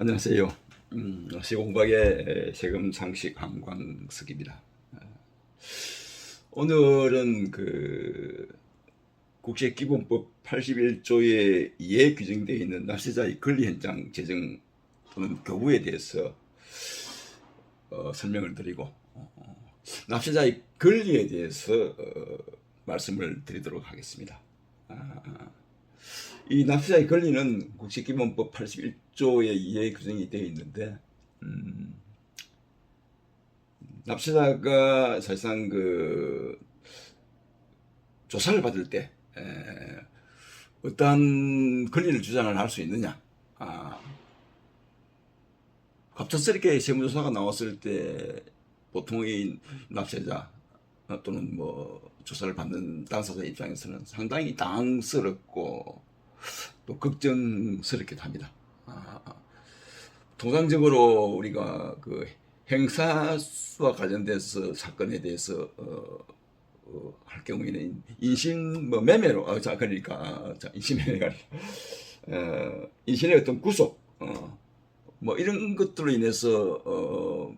안녕하세요. 시공박의 세금 상식 한광석입니다. 오늘은 국제기본법 81조에 2에 규정되어 있는 납세자의 권리현장 재정 또는 교부에 대해서 설명을 드리고 납세자의 권리에 대해서 말씀을 드리도록 하겠습니다. 이 납세자의 권리는 국제기본법 81조의 2에 규정이 되어 있는데 납세자가 사실상 조사를 받을 때 어떠한 권리를 주장을 할 수 있느냐. 갑작스럽게 세무조사가 나왔을 때 보통의 납세자 또는 조사를 받는 당사자 입장에서는 상당히 당황스럽고 또 걱정스럽기도 합니다. 통상적으로 우리가 행사와 관련돼서 사건에 대해서 할 경우에는 인신 매매로 인신매매가 아니라 인신의 어떤 구속 이런 것들로 인해서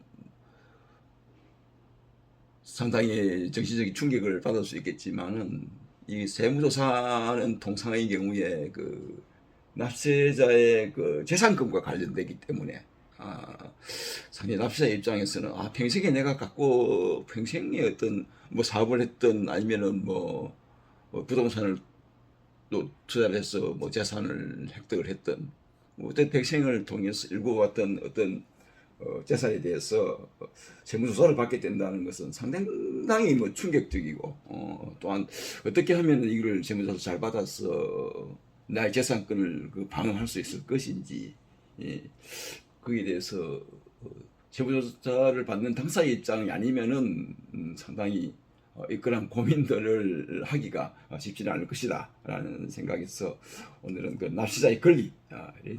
상당히 정신적인 충격을 받을 수 있겠지만은 이 세무조사는 통상의 경우에 납세자의 재산권과 관련되기 때문에 상당히 납세자 입장에서는 평생에 내가 갖고 평생에 어떤 사업을 했던 아니면은 부동산을 또 투자를 해서 재산을 획득을 했던 어떤 백생을 통해서 일궈왔던 어떤 재산에 대해서 세무조사를 받게 된다는 것은 상당히 충격적이고 또한 어떻게 하면 이걸 세무조사 잘 받아서 나의 재산권을 방어할 수 있을 것인지 거기에 대해서 세무조사를 받는 당사의 입장이 아니면은 상당히 이러한 고민들을 하기가 쉽지는 않을 것이다 라는 생각에서 오늘은 납세자의 권리에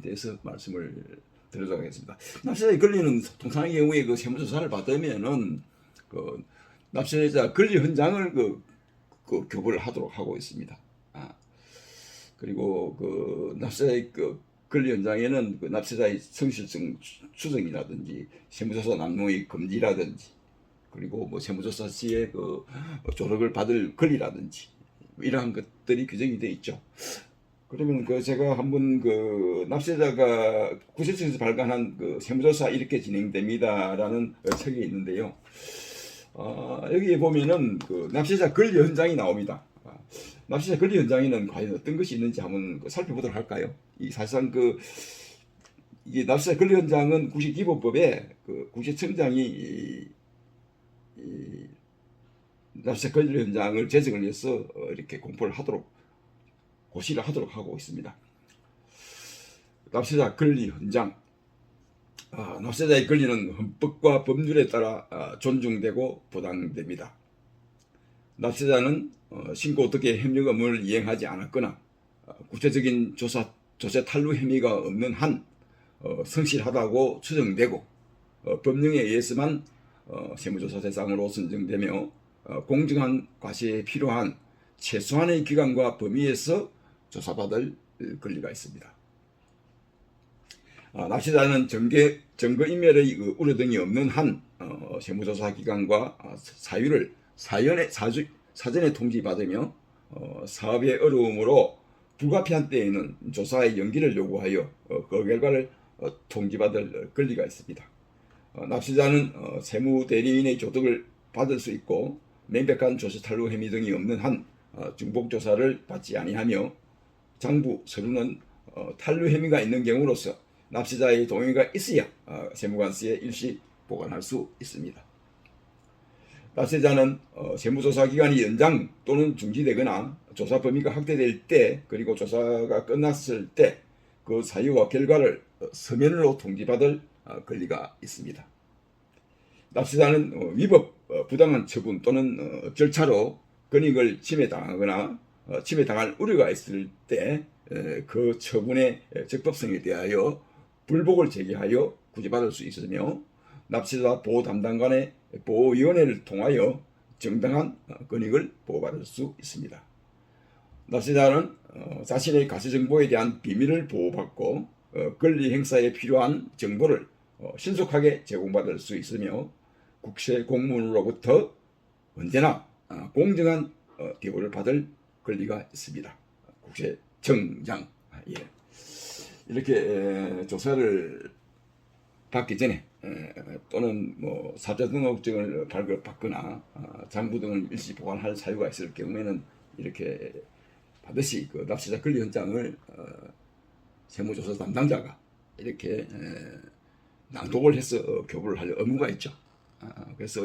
대해서 말씀을 드리도록 하겠습니다. 납세자의 권리는 통상의 경우에 세무조사를 받으면은 납세자 권리 현장을 교부를 하도록 하고 있습니다. 그리고 납세자의 권리 현장에는 납세자의 성실성 추정이라든지 세무조사 남용의 금지라든지 그리고 세무조사 시에 조력을 받을 권리라든지 이러한 것들이 규정이 되어 있죠. 그러면 제가 한번 납세자가 구체청에서 발간한 세무조사 이렇게 진행됩니다라는 책이 있는데요. 여기에 보면은 납세자 권리 현장이 나옵니다. 납세자 권리 현장에는 과연 어떤 것이 있는지 한번 살펴보도록 할까요? 사실상 이게 납세자 권리 현장은 국제기본법에 국세청장이 납세자 권리 현장을 제정을 해서 이렇게 고시를 하도록 하고 있습니다. 납세자 권리 현장. 납세자의 권리는 헌법과 법률에 따라 존중되고 보장됩니다. 납세자는 신고 어떻게 협력 의무를 이행하지 않았거나 구체적인 조세 탈루 혐의가 없는 한 성실하다고 추정되고 법령에 의해서만 세무조사 대상으로 선정되며 공정한 과시에 필요한 최소한의 기간과 범위에서 조사받을 권리가 있습니다. 납세자는 증거인멸의 우려 등이 없는 한 세무조사 기간과 사유를 사전에 통지받으며 사업의 어려움으로 불가피한 때에는 조사의 연기를 요구하여 그 결과를 통지받을 권리가 있습니다. 납세자는 세무대리인의 조덕을 받을 수 있고 명백한 조세 탈루 혐의 등이 없는 한 중복조사를 받지 아니하며 장부 서류는 탈루 혐의가 있는 경우로서 납세자의 동의가 있어야 세무관서에 일시 보관할 수 있습니다. 납세자는 세무조사 기간이 연장 또는 중지되거나 조사 범위가 확대될 때 그리고 조사가 끝났을 때 그 사유와 결과를 서면으로 통지받을 권리가 있습니다. 납세자는 위법 부당한 처분 또는 절차로 권익을 침해당하거나 침해당할 우려가 있을 때 그 처분의 적법성에 대하여 불복을 제기하여 구제받을 수 있으며 납세자 보호 담당관의 보호위원회를 통하여 정당한 권익을 보호받을 수 있습니다. 납세자는 자신의 가세정보에 대한 비밀을 보호받고 권리 행사에 필요한 정보를 신속하게 제공받을 수 있으며 국세 공무원으로부터 언제나 공정한 대우를 받을 권리가 있습니다. 국세청장. 예. 이렇게 조사를 받기 전에 또는 뭐 사자 등록증을 발급받거나 장부 등을 일시 보관할 사유가 있을 경우에는 이렇게 반드시 그 납세자 권리 현장을 세무조사 담당자가 이렇게 낭독을 해서 교부를 할 의무가 있죠. 그래서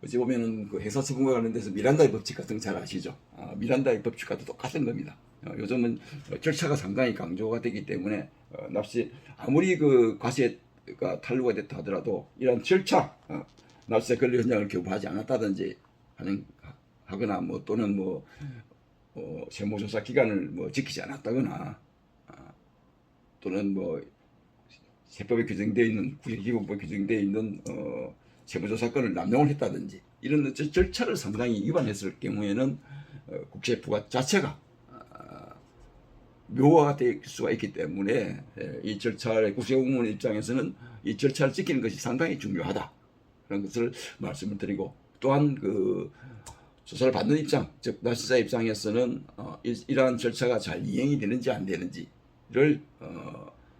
어찌 보면은 그 행사처분과 관련돼서 미란다의 법칙 같은 거 잘 아시죠? 미란다의 법칙과도 똑같은 겁니다. 요즘은 절차가 상당히 강조가 되기 때문에 납세 아무리 그 과세가 탄로가 됐다 하더라도 이런 절차 납세 권리 현장을 교부하지 않았다든지 하거나 뭐 또는 뭐 세무조사 기간을 뭐 지키지 않았다거나 또는 뭐 세법에 규정되어 있는 국세기본법에 규정되어 있는 세무조사권을 남용을 했다든지 이런 절차를 상당히 위반했을 경우에는 국세 부과 자체가 묘화가 될 수가 있기 때문에 이 절차를 국세공무원 입장에서는 이 절차를 지키는 것이 상당히 중요하다 그런 것을 말씀을 드리고 또한 그 조사를 받는 입장 즉 납세자 입장에서는 이러한 절차가 잘 이행이 되는지 안 되는지를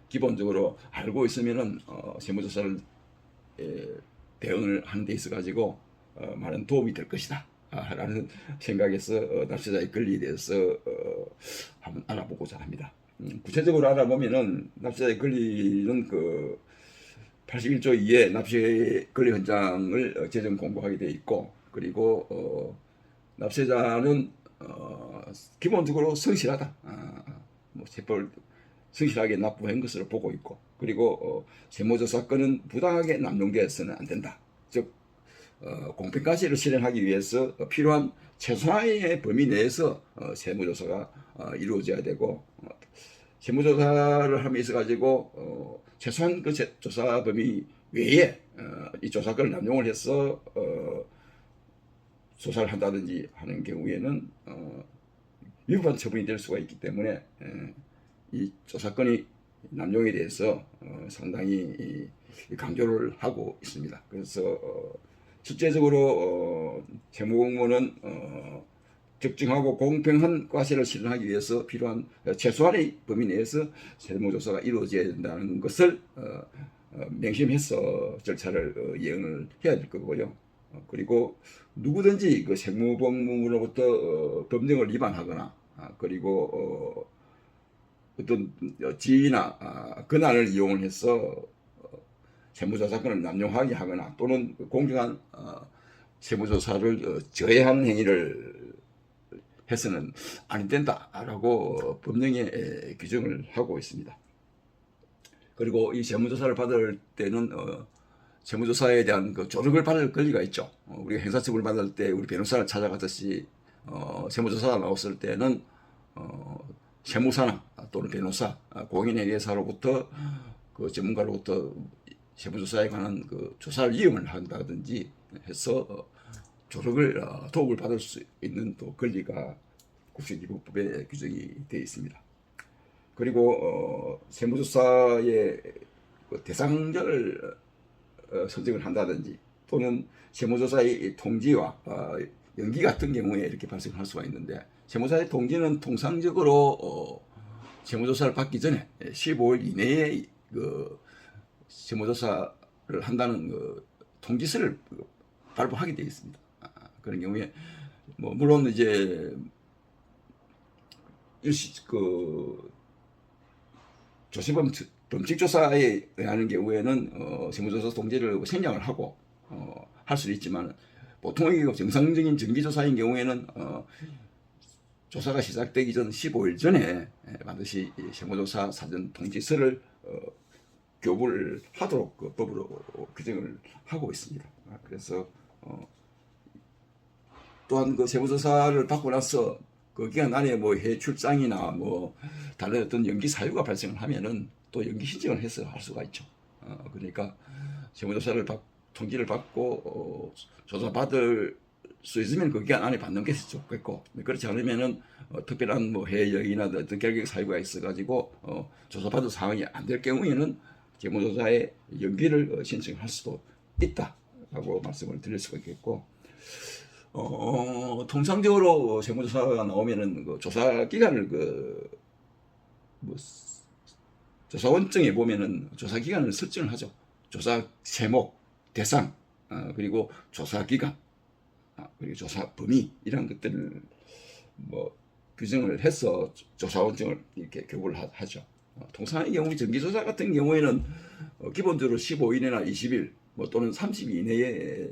기본적으로 알고 있으면은 세무조사를 대응을 하는 데 있어 가지고 많은 도움이 될 것이다 라는 생각에서 납세자의 권리에 대해서 한번 알아보고자 합니다. 구체적으로 알아보면은 납세자의 권리는 그 81조 2에 납세 권리 현장을 제정 공고하게 되어 있고 그리고 납세자는 기본적으로 성실하다. 뭐 세법을 성실하게 납부한 것으로 보고 있고 그리고 세무조사권은 부당하게 남용되어서는 안 된다. 즉 공평과세를 실현하기 위해서 필요한 최소한의 범위 내에서 세무조사가 이루어져야 되고 세무조사를 함에 있어 가지고 최소한 그 조사 범위 외에 이 조사권을 남용을 해서 조사를 한다든지 하는 경우에는 위반 처분이 될 수가 있기 때문에 이 조사권이 남용에 대해서 상당히 강조를 하고 있습니다. 그래서 실제적으로 세무공무원은 적정하고 공평한 과세를 실현하기 위해서 필요한 최소한의 범위 내에서 세무조사가 이루어져야 된다는 것을 명심해서 절차를 이행을 해야 될 거고요. 그리고 누구든지 그 세무공무원으로부터 법령을 위반하거나 그리고 어떤 지위나 권한을 이용을 해서 세무조사권을 남용하게 하거나 또는 공정한 세무조사를 저해하는 행위를 해서는 안 된다라고 법령에 규정을 하고 있습니다. 그리고 이 세무조사를 받을 때는 세무조사에 대한 그 조력을 받을 권리가 있죠. 우리가 행사처분을 받을 때 우리 변호사를 찾아가듯이 세무조사가 나왔을 때는 세무사나 또는 변호사, 공인회계사로부터 그 전문가로부터 세무조사에 관한 그 조사를 이음을 한다든지 해서 조력을 도움을 받을 수 있는 또 권리가 국세기본법에 규정이 되어 있습니다. 그리고 세무조사의 그 대상자를 선정을 한다든지 또는 세무조사의 통지와 연기 같은 경우에 이렇게 발생할 수가 있는데 세무사의 통지는 통상적으로 세무조사를 받기 전에 15일 이내에 그 세무조사를 한다는 그 통지서를 발부하게 되어 있습니다. 그런 경우에 뭐 물론 이제 일시 그 조세범 범칙조사에 의하는 경우에는 세무조사 통지를 생략을 하고 할 수도 있지만 보통의 정상적인 정기조사인 경우에는 조사가 시작되기 전 15일 전에 반드시 세무조사 사전 통지서를 교부를 하도록 그 법으로 규정을 하고 있습니다. 그래서 또한 그 세무조사를 받고 나서 그 기간 안에 뭐 해외 출장이나 뭐 다른 어떤 연기 사유가 발생을 하면은 또 연기 신청을 해서 할 수가 있죠. 그러니까 세무조사를 통지를 받고 조사 받을 수 있으면 그 기간 안에 받는 게 좋겠고, 그렇지 않으면은 특별한 뭐 해외 여행이나 어떤 결격 사유가 있어가지고 조사받은 상황이 안 될 경우에는 재무조사에 연기를 신청할 수도 있다라고 말씀을 드릴 수가 있겠고, 통상적으로 세무조사가 나오면은 그 조사 기간을 뭐 조사원증에 보면은 조사 기간을 설정을 하죠. 조사 제목, 대상, 그리고 조사 기간, 그리고 조사 범위 이런 것들을 뭐 규정을 해서 조사원증을 이렇게 교부를 하죠. 통상의 경우 정기조사 같은 경우에는 기본적으로 15일이나 20일 뭐 또는 30일 이내에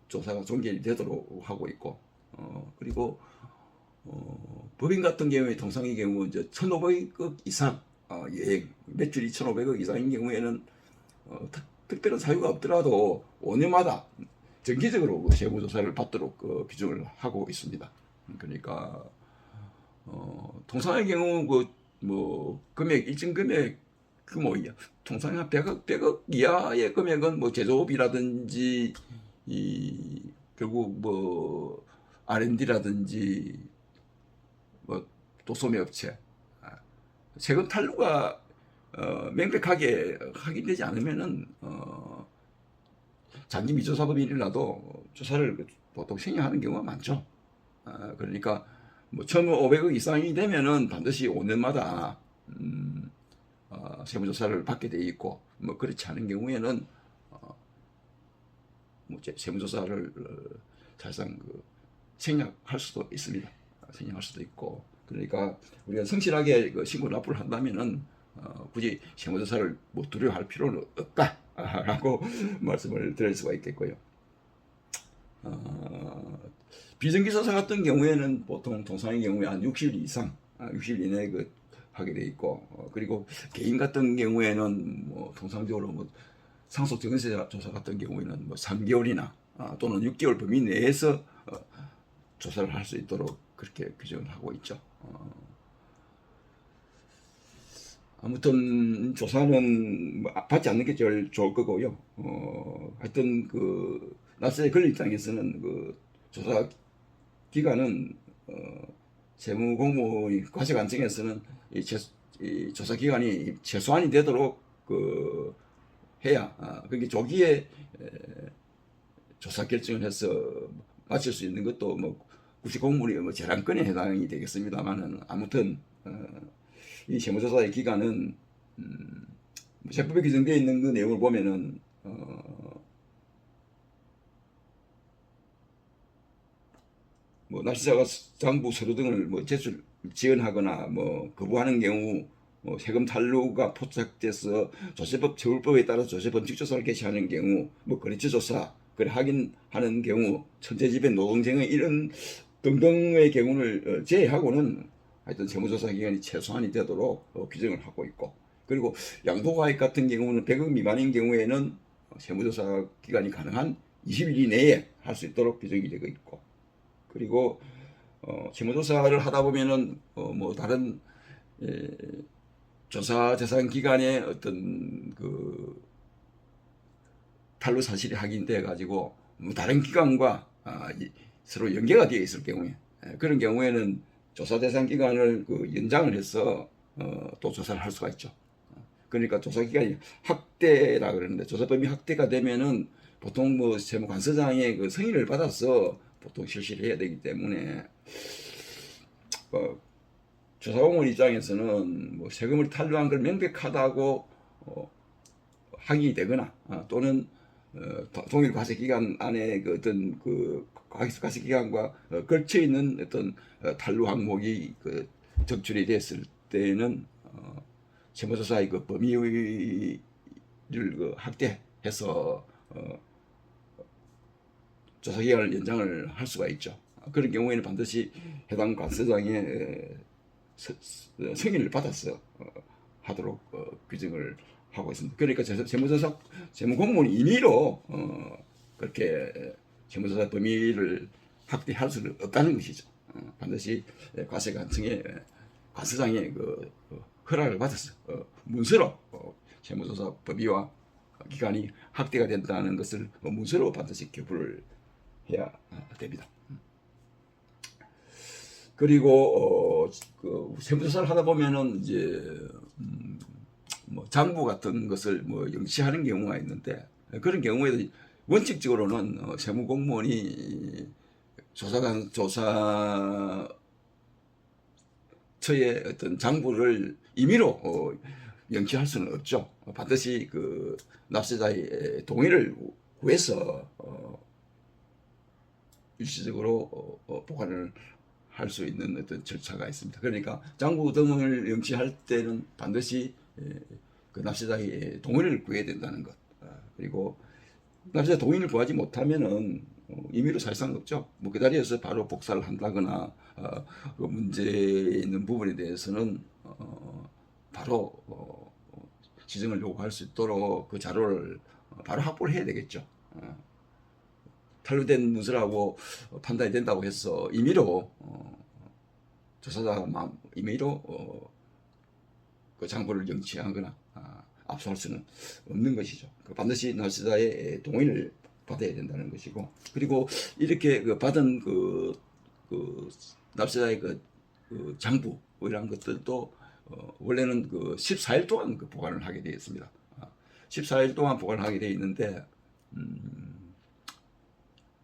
조사가 종결이 되도록 하고 있고, 그리고 법인 같은 경우에 통상의 경우 이제 1,500억 이상 여행 매출 2,500억 이상인 경우에는 특별한 사유가 없더라도 5년마다 정기적으로 그 세무조사를 받도록 규정을 하고 있습니다. 그러니까 통상의 경우 뭐 금액 일정 금액 규모 통상 한 100억 이하의 금액은 뭐 제조업이라든지 결국 뭐 R&D라든지 뭐 도소매업체 세금 탈루가 명백하게 확인되지 않으면은 장기 미조사 법인이라도 조사를 보통 생략하는 경우가 많죠. 그러니까 뭐 1,500억 이상이 되면은 반드시 5년마다 세무조사를 받게 돼 있고, 뭐 그렇지 않은 경우에는 뭐 세무조사를 사실상 생략할 수도 있습니다. 생략할 수도 있고, 그러니까 우리가 성실하게 신고 납부를 한다면은 굳이 세무조사를 뭐 두려워할 필요는 없다라고 말씀을 드릴 수가 있겠고요. 비정기조사 같은 경우에는 보통 통상의 경우에 한 60일 이상, 60일 이내에 하게 돼 있고, 그리고 개인 같은 경우에는 뭐 통상적으로 뭐 상속 증세 조사 같은 경우에는 뭐 3개월이나 또는 6개월 범위 내에서 조사를 할 수 있도록 그렇게 규정을 하고 있죠. 아무튼 조사는 뭐 받지 않는 게 제일 좋을 거고요. 하여튼 납세에 걸린 입장에서는 조사 기간은 세무공무원이 과세관청에서는 이 조사 기간이 최소한이 되도록 해야 그게 조기에 조사 결정을 해서 마칠 수 있는 것도 뭐 국시 공무원이 뭐 재량권에 해당이 되겠습니다만은, 아무튼 이 세무조사의 기간은 세법에 규정되어 있는 그 내용을 보면은 뭐 납세자가 장부 서류 등을 뭐 지연하거나 뭐 거부하는 경우, 뭐 세금 탈루가 포착돼서 조세법 처벌법에 따라 조세 범칙 조사를 개시하는 경우, 뭐 거래처 조사, 거래 확인하는 경우, 천재지변, 노동쟁의 이런 등등의 경우를 제외하고는 하여튼 세무조사 기간이 최소한이 되도록 규정을 하고 있고, 그리고 양도가액 같은 경우는 100억 미만인 경우에는 세무조사 기간이 가능한 20일 이내에 할 수 있도록 규정이 되고 있고, 그리고 세무조사를 하다 보면은 뭐 다른 조사 대상 기간에 어떤 탈루 사실이 확인돼 가지고 뭐 다른 기관과 서로 연계가 되어 있을 경우에, 그런 경우에는 조사 대상 기간을 연장을 해서 또 조사를 할 수가 있죠. 그러니까 조사 기간이 확대라 그러는데, 조사 범위 확대가 되면은 보통 뭐 세무관서장의 승인을 받아서 보통 실시를 해야 되기 때문에 조사공무원 입장에서는 뭐 세금을 탈루한 걸 명백하다고 확인이 되거나 또는 동일 과세 기간 안에 어떤 과세 기간과 걸쳐 있는 어떤 탈루 항목이 적출이 됐을 때는 세무조사의 범위를 확대해서 조사 기간을 연장을 할 수가 있죠. 그런 경우에는 반드시 해당 관서장의 승인을 받아서 하도록 규정을 하고 있습니다. 그러니까 세무공무원이 임의로 그렇게 세무조사 범위를 확대할 수는 없다는 것이죠. 반드시 과세관청의 관서장의 허락을 받아서 문서로 세무조사 범위와 기간이 확대가 된다는 것을 문서로 반드시 교부를 해야 됩니다. 그리고 그 세무조사를 하다 보면은 이제 뭐 장부 같은 것을 뭐 영치하는 경우가 있는데, 그런 경우에도 원칙적으로는 세무공무원이 조사처의 어떤 장부를 임의로 영치할 수는 없죠. 반드시 그 납세자의 동의를 구해서 일시적으로 보관을 할 수 있는 어떤 절차가 있습니다. 그러니까 장부 등을 영치할 때는 반드시 그 납세자의 동의를 구해야 된다는 것. 그리고 납세자 동의를 구하지 못하면은 임의로 사실상 없죠. 뭐 그 자리에서 바로 복사를 한다거나 그 문제 있는 부분에 대해서는 바로 지정을 요구할 수 있도록 그 자료를 바로 확보를 해야 되겠죠. 탄로된 문서라고 판단이 된다고 해서 임의로 조사자가 임의로 그 장부를 영치하거나 압수할 수는 없는 것이죠. 반드시 납세자의 동의를 받아야 된다는 것이고, 그리고 이렇게 그 받은 그 납세자의 그 장부 이런 것들도 원래는 그 14일 동안 그 보관을 하게 되어 있습니다. 14일 동안 보관을 하게 되어 있는데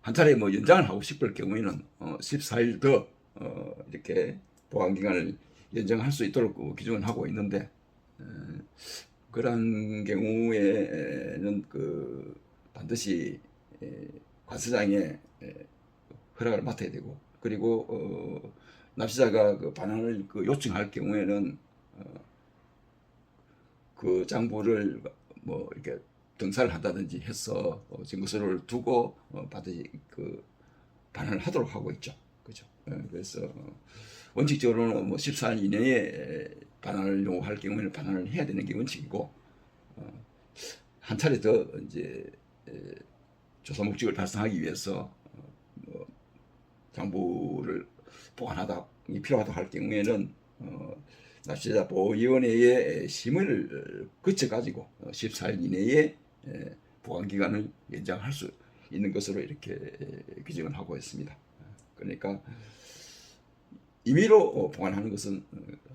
한 차례 뭐 연장을 하고 싶을 경우에는 14일 더 이렇게 보관 기간을 연장할 수 있도록 규정을 하고 있는데, 그러한 경우에는 그 반드시 관세장의 허락을 맡아야 되고, 그리고 납세자가 그 반환을 그 요청할 경우에는 그 장부를 뭐 이렇게 등사를 한다든지 해서 증거서를 두고 반드시 그 반환을 하도록 하고 있죠. 그죠? 그래서 원칙적으로는 뭐 14일 이내에 반환을 요구할 경우에는 반환을 해야 되는 게 원칙이고, 한 차례 더 이제 조사 목적을 달성하기 위해서 뭐 장부를 보관하다 필요하다 할 경우에는 납세자 보호위원회의 심의를 거쳐 가지고 14일 이내에 보관 기간을 연장할 수 있는 것으로 이렇게 규정을 하고 있습니다. 그러니까 임의로 보관하는 것은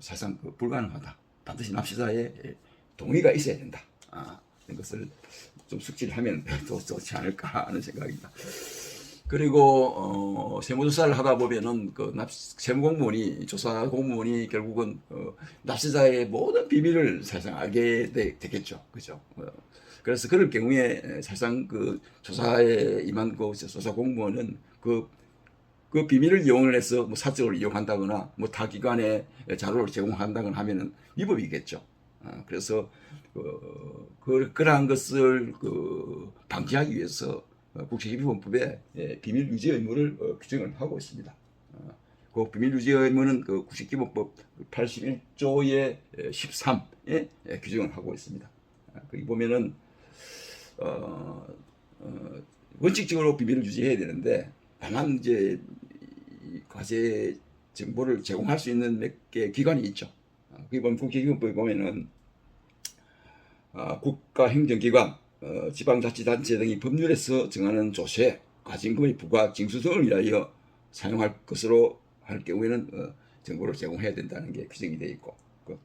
사실상 불가능하다. 반드시 납세자의 동의가 있어야 된다. 이런 것을 좀 숙지를 하면 더 좋지 않을까 하는 생각입니다. 그리고 세무조사를 하다 보면은 그 세무공무원이 조사 공무원이 결국은 납세자의 모든 비밀을 사실상 알게 되겠죠, 그죠? 그래서 그럴 경우에 사실상 그 조사에 임한 그 조사 공무원은 그 비밀을 이용을 해서 뭐 사적으로 이용한다거나 뭐 타 기관에 자료를 제공한다거나 하면은 위법이겠죠. 그래서 그러한 것을 방지하기 위해서 국세기밀본법에 비밀 유지 의무를 규정을 하고 있습니다. 그 비밀 유지 의무는 그 국세기본법 81조의 13에 규정을 하고 있습니다. 거기 보면은 원칙적으로 비밀을 유지해야 되는데, 다만 이제 과세 정보를 제공할 수 있는 몇 개 기관이 있죠. 거기 보면 국세기본법에 보면은 국가행정기관, 지방자치단체 등이 법률에서 정하는 조세, 과징금의 부과, 징수 등을 위하여 사용할 것으로 할 경우에는 정보를 제공해야 된다는 게 규정이 되어 있고,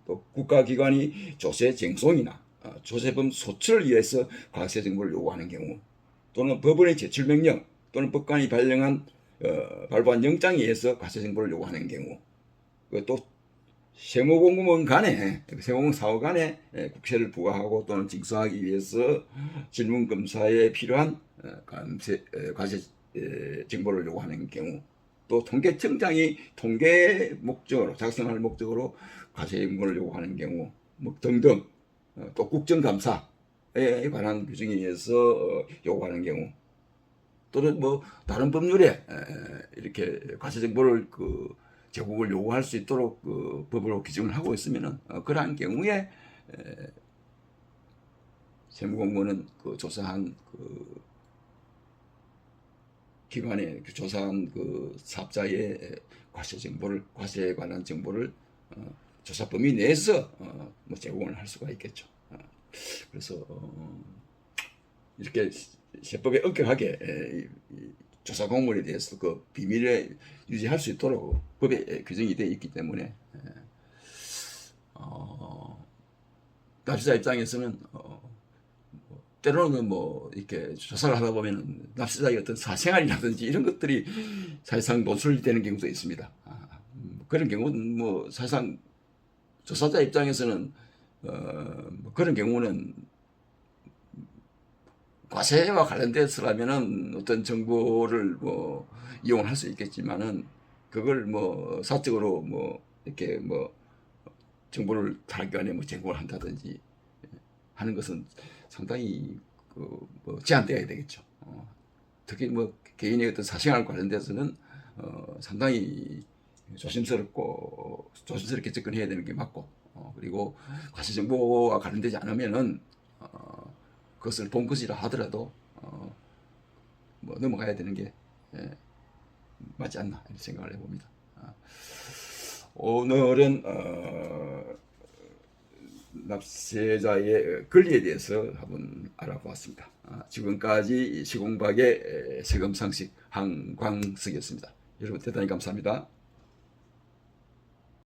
또 국가기관이 조세 쟁송이나 조세범 소출을 위해서 과세 정보를 요구하는 경우, 또는 법원의 제출명령 또는 법관이 발부한 영장에 의해서 과세 정보를 요구하는 경우, 또 세무공무원 간에, 세무공무원 사후 간에 국세를 부과하고 또는 징수하기 위해서 질문검사에 필요한 과세 정보를 요구하는 경우, 또 통계청장이 통계 목적으로, 작성할 목적으로 과세 정보를 요구하는 경우, 뭐 등등, 또 국정감사에 관한 규정에 의해서 요구하는 경우, 또는 뭐 다른 법률에 이렇게 과세 정보를 제공을 요구할 수 있도록 법으로 규정을 하고 있으면은 그러한 경우에 세무공무원은 조사한 기관에 조사한 사업자의 과세에 관한 정보를 조사 범위 내에서 뭐 제공을 할 수가 있겠죠. 그래서 이렇게 세법에 엄격하게 조사 공무원에 대해서 그 비밀에 유지할 수 있도록 법에 규정이 되어 있기 때문에 납치자 입장에서는 때로는 뭐 이렇게 조사를 하다 보면 납치자의 어떤 사생활이라든지 이런 것들이 사실상 노출되는 경우도 있습니다. 그런 경우는 뭐 사실상 조사자 입장에서는 뭐 그런 경우는 과세와 관련돼서라면은 어떤 정보를 뭐 이용을 할 수 있겠지만은 그걸 뭐 사적으로 뭐 이렇게 뭐 정보를 타기관에 뭐 제공을 한다든지 하는 것은 상당히 그뭐 제한되어야 되겠죠. 특히 뭐 개인의 어떤 사생활 관련돼서는 상당히 조심스럽게 접근해야 되는 게 맞고 그리고 과세 정보와 관련되지 않으면은 그것을 본 것이라 하더라도 뭐 넘어가야 되는 게 맞지 않나 이런 생각을 해봅니다. 오늘은 납세자의 권리에 대해서 한번 알아보았습니다. 지금까지 시공박의 세금상식 한광석이었습니다. 여러분 대단히 감사합니다.